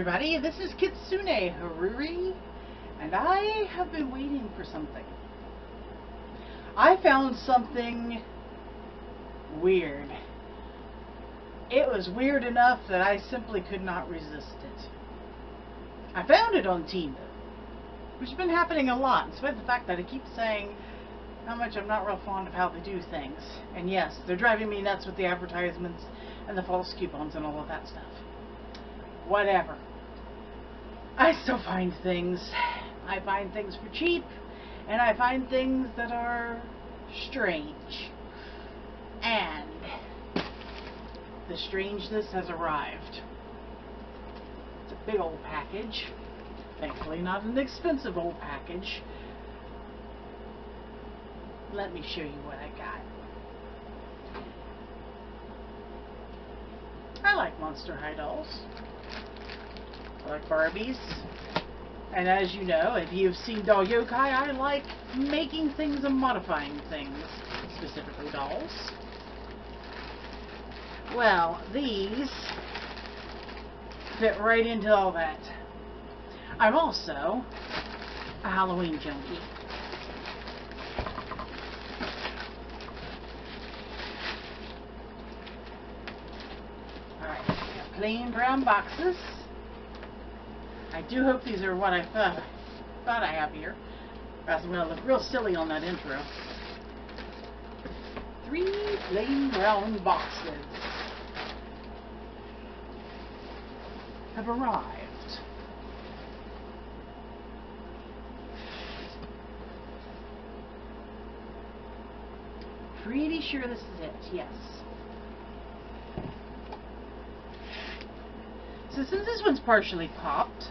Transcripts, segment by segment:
everybody, this is Kitsune Haruri, and I have been waiting for something. I found something weird. It was weird enough that I simply could not resist it. I found it on TEMU, which has been happening a lot, in spite of the fact that I keep saying how much I'm not real fond of how they do things. And yes, they're driving me nuts with the advertisements and the false coupons and all of that stuff. Whatever. I still find things. I find things for cheap, and I find things that are strange. And the strangeness has arrived. It's a big old package. Thankfully not an expensive old package. Let me show you what I got. I like Monster High dolls. I like Barbies. And as you know, if you've seen Doll Yokai, I like making things and modifying things, specifically dolls. Well, these fit right into all that. I'm also a Halloween junkie. Alright, plain brown boxes. I do hope these are what I thought I have here. Or else I'm going to look real silly on that intro. 3 plain brown boxes have arrived. Pretty sure this is it, yes. So since this one's partially popped,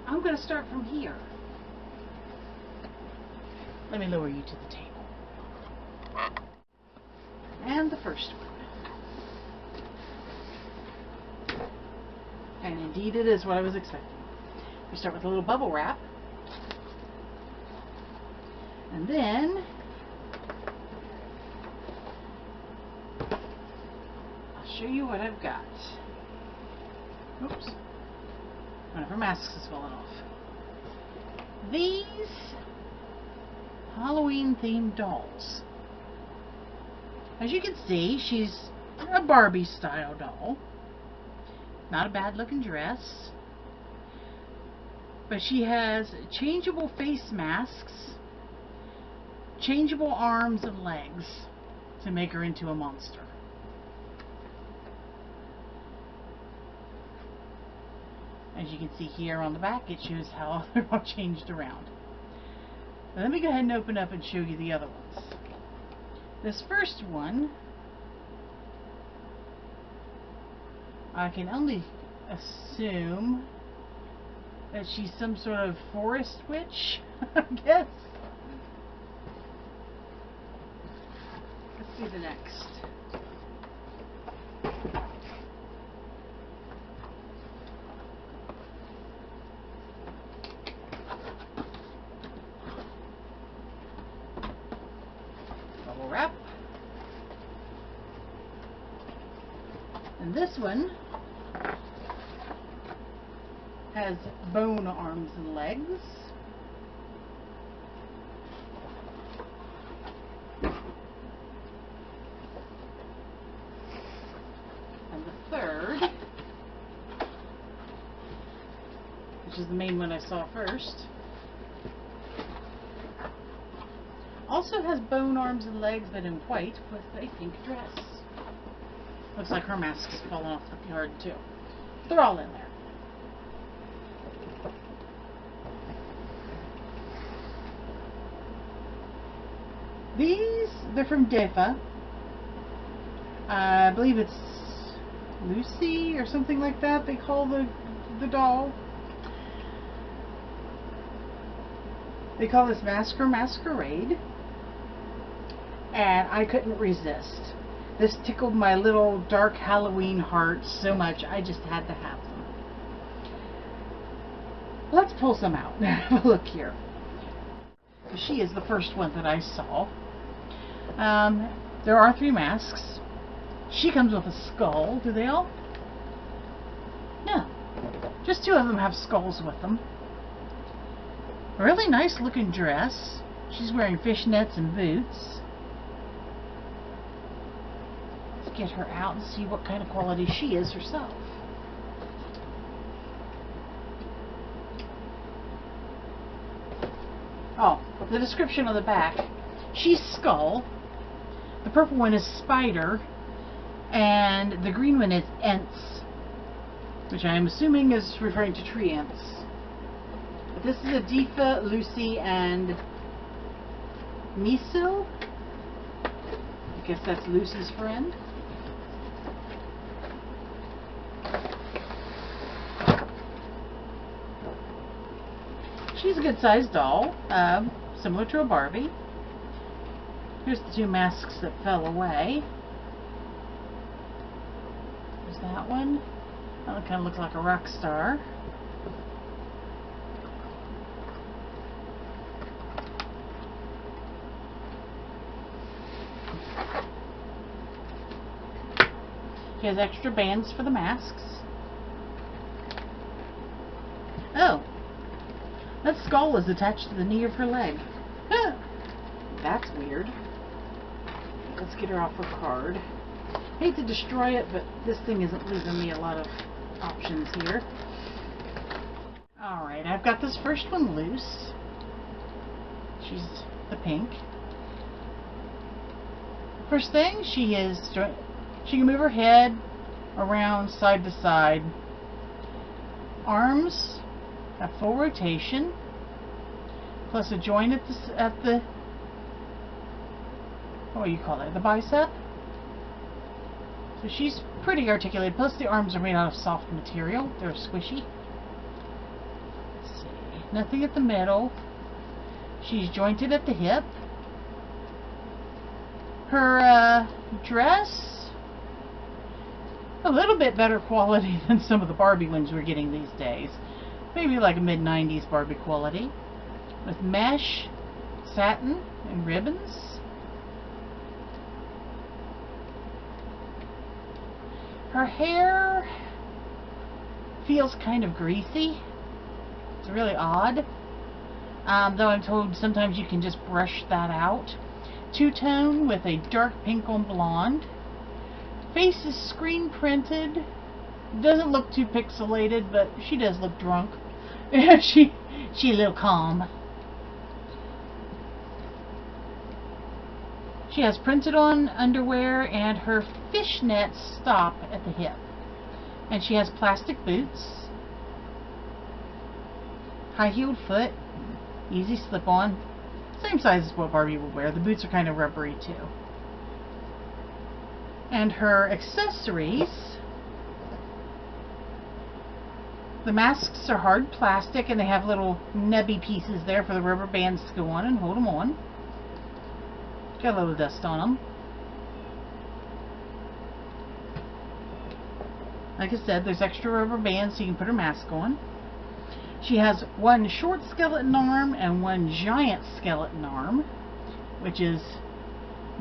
I'm going to start from here. Let me lower you to the table. And the first one. And indeed it is what I was expecting. We start with a little bubble wrap. And then I'll show you what I've got. Oops. One of her masks has fallen off. These Halloween themed dolls. As you can see, she's a Barbie style doll. Not a bad looking dress. But she has changeable face masks, changeable arms and legs to make her into a monster. As you can see here on the back, it shows how they're all changed around. Now let me go ahead and open up and show you the other ones. This first one, I can only assume that she's some sort of forest witch, I guess. Let's see the next. Bubble wrap. And this one has bone arms and legs. And the third, which is the main one I saw first, also has bone arms and legs, but in white with a pink dress. Looks like her mask's fallen off the card too. They're all in there. These, they're from DEFA. I believe it's Lucy or something like that they call the doll. They call this Mask or Masquerade. And I couldn't resist. This tickled my little dark Halloween heart so much I just had to have them. Let's pull some out. Look here. She is the first one that I saw. There are 3 masks. She comes with a skull. Do they all? Just two of them have skulls with them. A really nice looking dress. She's wearing fishnets and boots. Let's get her out and see what kind of quality she is herself. Oh, the description on the back. She's Skull. The purple one is Spider. And the green one is Ents, which I am assuming is referring to tree ants. But this is a Difa, Lucy, and Misil. I guess that's Lucy's friend. She's a good-sized doll, similar to a Barbie. Here's the two masks that fell away. There's that one. That one kind of looks like a rock star. She has extra bands for the masks. Oh, that skull is attached to the knee of her leg. That's weird. Let's get her off her card. Hate to destroy it, but this thing isn't leaving me a lot of options here. Alright, I've got this first one loose. She's the pink. First thing, she can move her head around side to side. Arms have full rotation, plus a joint at the what do you call it? The bicep. So she's pretty articulated. Plus the arms are made out of soft material. They're squishy. Let's see. Nothing at the middle. She's jointed at the hip. Her dress, a little bit better quality than some of the Barbie ones we're getting these days. Maybe like a mid-90s Barbie quality. With mesh, satin, and ribbons. Her hair feels kind of greasy. It's really odd. Though I'm told sometimes you can just brush that out. Two-tone with a dark pink on blonde. Face is screen printed. Doesn't look too pixelated, but she does look drunk. she a little calm. She has printed on underwear, and her fishnets stop at the hip. And she has plastic boots, high-heeled foot, easy slip-on, same size as what Barbie would wear. The boots are kind of rubbery too. And her accessories, the masks are hard plastic, and they have little nebby pieces there for the rubber bands to go on and hold them on. Got a little dust on them. Like I said, there's extra rubber bands so you can put her mask on. She has one short skeleton arm and one giant skeleton arm, which is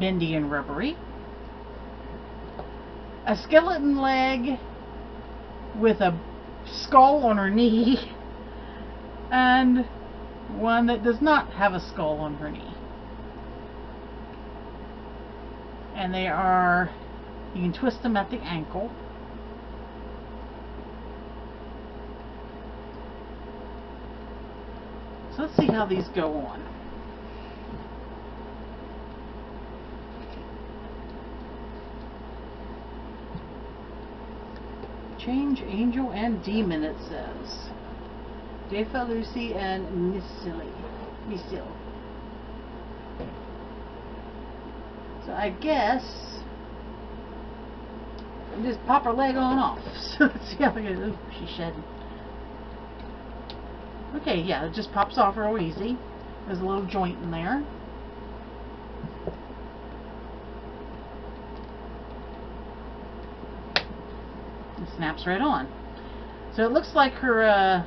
bendy and rubbery. A skeleton leg with a skull on her knee, and one that does not have a skull on her knee. And they are, you can twist them at the ankle. So let's see how these go on. Change Angel and Demon, it says. Defa, Lucy, and Misil. So I guess I'll just pop her leg on off. So let's see how we go. Ooh, she's shedding. Okay, yeah, it just pops off real easy. There's a little joint in there. It snaps right on. So it looks like her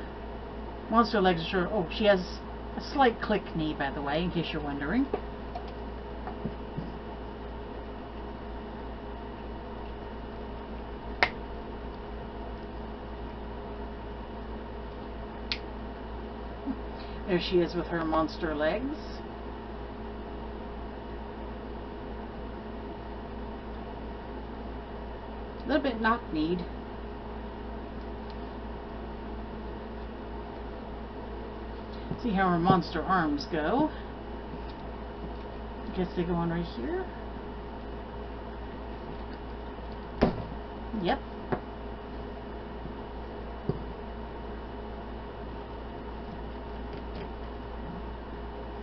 monster legs are short. Oh, she has a slight click knee, by the way, in case you're wondering. There she is with her monster legs. A little bit knock-kneed. See how her monster arms go. I guess they go on right here. Yep.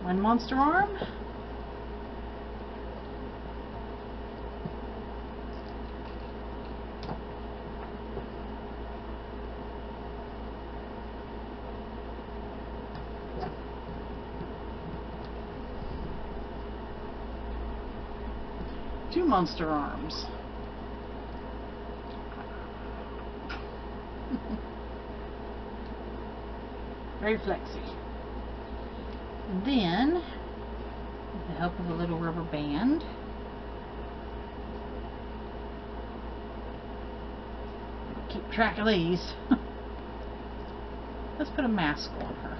One monster arm. Two monster arms. Very flexy. Then, with the help of a little rubber band, keep track of these. Let's put a mask on her.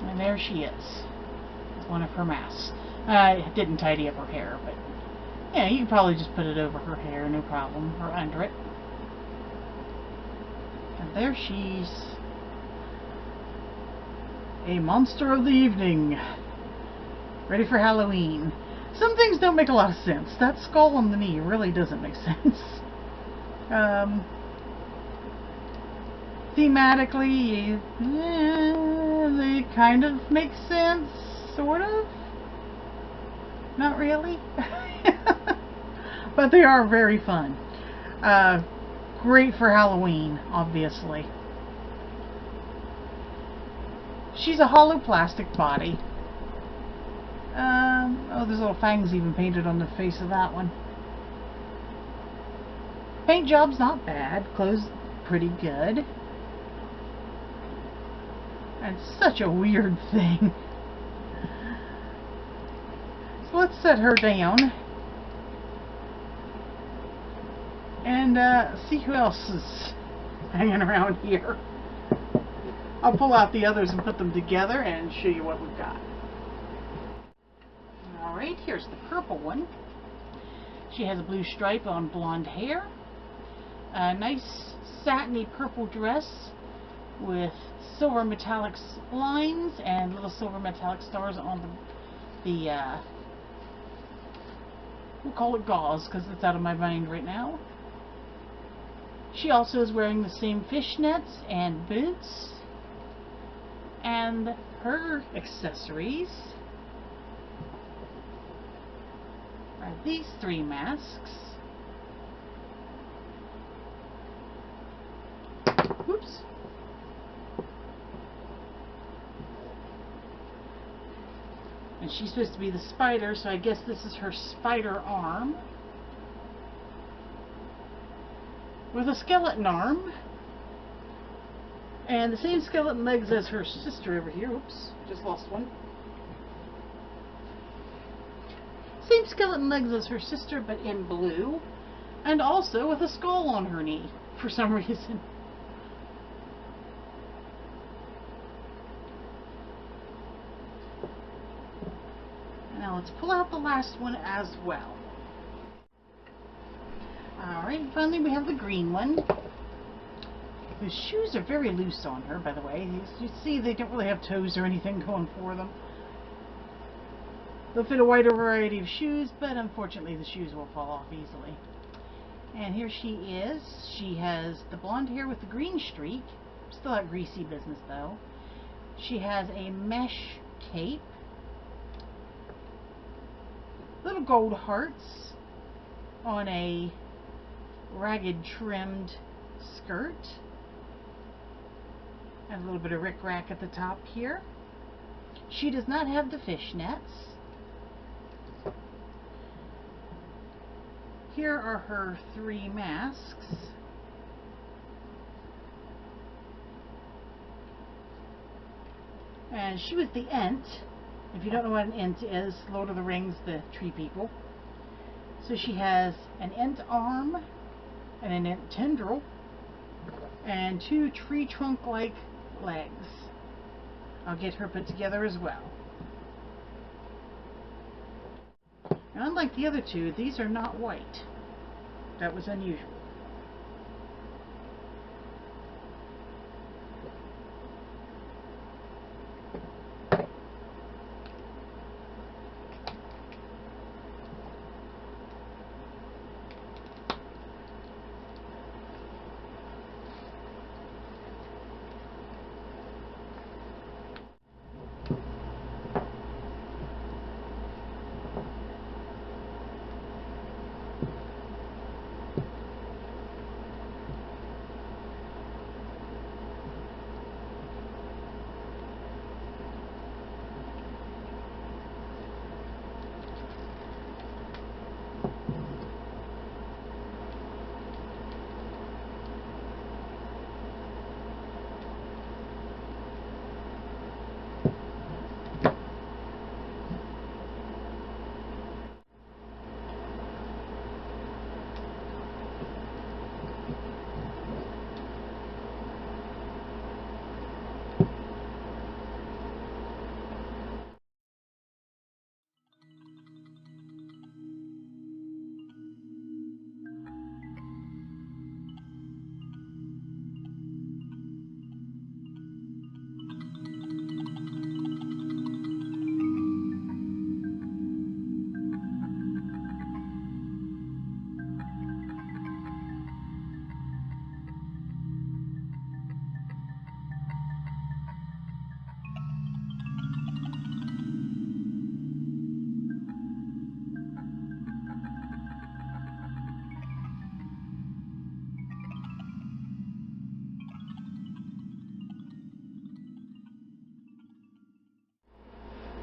And there she is. One of her masks. I didn't tidy up her hair, but yeah, you can probably just put it over her hair, no problem, or under it. And there she's a monster of the evening. Ready for Halloween. Some things don't make a lot of sense. That skull on the knee really doesn't make sense. Thematically, they kind of make sense, sort of. Not really. But they are very fun. Great for Halloween, obviously. She's a hollow plastic body. Oh, there's little fangs even painted on the face of that one. Paint job's not bad. Clothes pretty good. And such a weird thing. So let's set her down. And see who else is hanging around here. I'll pull out the others and put them together and show you what we've got. Alright, here's the purple one. She has a blue stripe on blonde hair. A nice satiny purple dress with silver metallic lines and little silver metallic stars on the we'll call it gauze because it's out of my mind right now. She also is wearing the same fishnets and boots, and her accessories are these three masks. Oops. And she's supposed to be the spider, so I guess this is her spider arm. With a skeleton arm. And the same skeleton legs as her sister over here. Oops, just lost one. Same skeleton legs as her sister, but in blue. And also with a skull on her knee, for some reason. Now let's pull out the last one as well. Alright, finally we have the green one. The shoes are very loose on her, by the way. You see they don't really have toes or anything going for them. They'll fit a wider variety of shoes, but unfortunately the shoes will fall off easily. And here she is. She has the blonde hair with the green streak. Still that greasy business though. She has a mesh cape. Little gold hearts on a ragged trimmed skirt. And a little bit of rickrack at the top here. She does not have the fishnets. Here are her 3 masks. And she was the Ent. If you don't know what an Ent is, Lord of the Rings, the tree people. So she has an Ent arm and an Ent tendril and 2 tree trunk-like legs. I'll get her put together as well. And unlike the other 2, these are not white. That was unusual.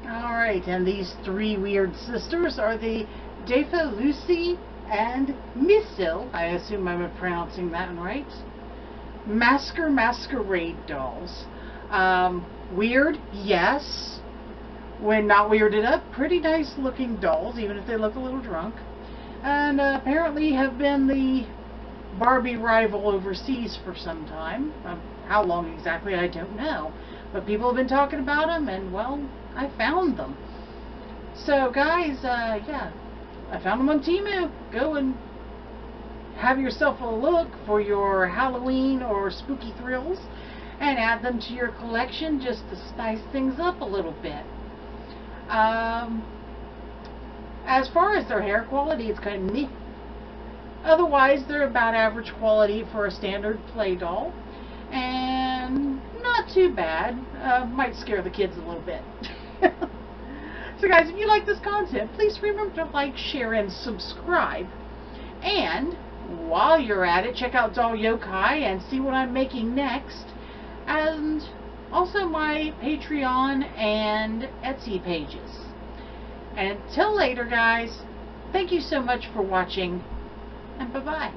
Alright, and these 3 weird sisters are the Defa, Lucy, and Missil. I assume I'm pronouncing that right. Masquerade dolls. Weird, yes. When not weirded up, pretty nice looking dolls, even if they look a little drunk. And apparently have been the Barbie rival overseas for some time. How long exactly, I don't know. But people have been talking about them, and well, I found them. So guys, yeah, I found them on Temu. Go and have yourself a look for your Halloween or spooky thrills and add them to your collection just to spice things up a little bit. As far as their hair quality, it's kind of meh. Otherwise, they're about average quality for a standard play doll. And not too bad. Might scare the kids a little bit. So guys, if you like this content, please remember to like, share, and subscribe. And while you're at it, check out Doll Yokai and see what I'm making next. And also my Patreon and Etsy pages. And until later, guys, thank you so much for watching, and bye-bye.